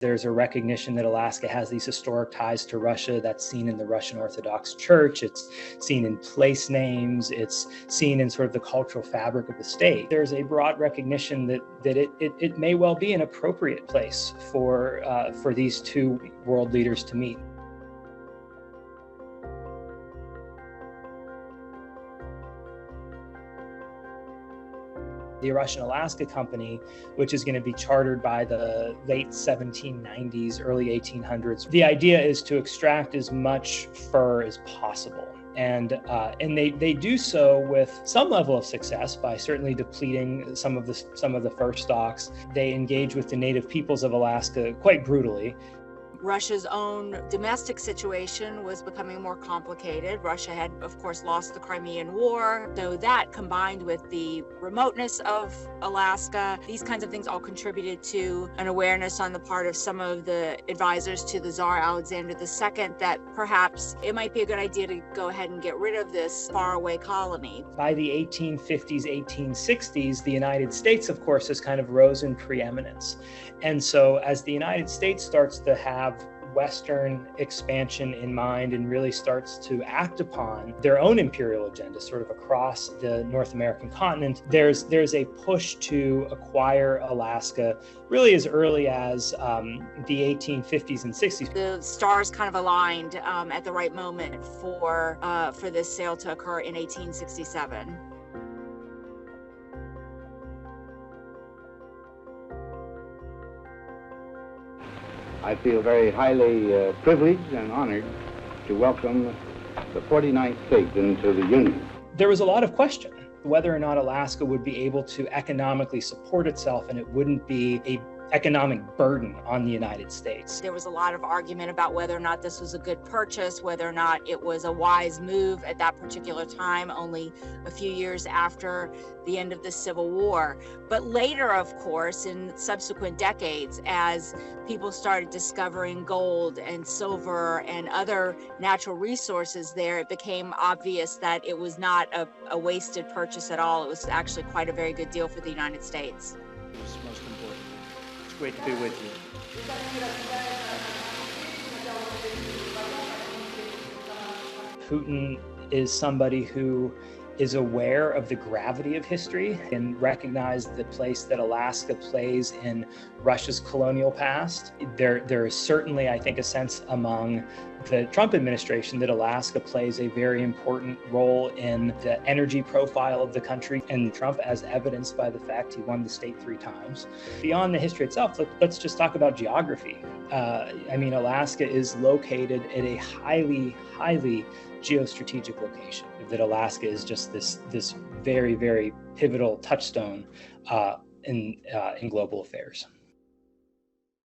There's a recognition that Alaska has these historic ties to Russia. That's seen in the Russian Orthodox Church. It's seen in place names. It's seen in sort of the cultural fabric of the state. There's a broad recognition that it may well be an appropriate place for these two world leaders to meet. The Russian Alaska Company, which is going to be chartered by the late 1790s, early 1800s. The idea is to extract as much fur as possible. And they do so with some level of success by certainly depleting some of the fur stocks. They engage with the native peoples of Alaska quite brutally. Russia's own domestic situation was becoming more complicated. Russia had, of course, lost the Crimean War. So that, combined with the remoteness of Alaska, these kinds of things all contributed to an awareness on the part of some of the advisors to the Tsar Alexander II that perhaps it might be a good idea to go ahead and get rid of this faraway colony. By the 1850s, 1860s, the United States, of course, has kind of rose in preeminence. And so as the United States starts to have Western expansion in mind and really starts to act upon their own imperial agenda sort of across the North American continent, there's a push to acquire Alaska really as early as the 1850s and 60s. The stars kind of aligned at the right moment for this sale to occur in 1867. I feel very highly privileged and honored to welcome the 49th state into the Union. There was a lot of question whether or not Alaska would be able to economically support itself and it wouldn't be an economic burden on the United States. There was a lot of argument about whether or not this was a good purchase, whether or not it was a wise move at that particular time, only a few years after the end of the Civil War. But later, of course, in subsequent decades, as people started discovering gold and silver and other natural resources there, it became obvious that it was not a wasted purchase at all. It was actually quite a very good deal for the United States. It's most important. It's great to be with you. Putin is somebody who is aware of the gravity of history and recognizes the place that Alaska plays in Russia's colonial past. There is certainly, I think, a sense among the Trump administration that Alaska plays a very important role in the energy profile of the country, and Trump, as evidenced by the fact he won the state 3 times. Beyond the history itself, let's just talk about geography. Alaska is located at a highly geostrategic location. That Alaska is just this very, very pivotal touchstone in global affairs.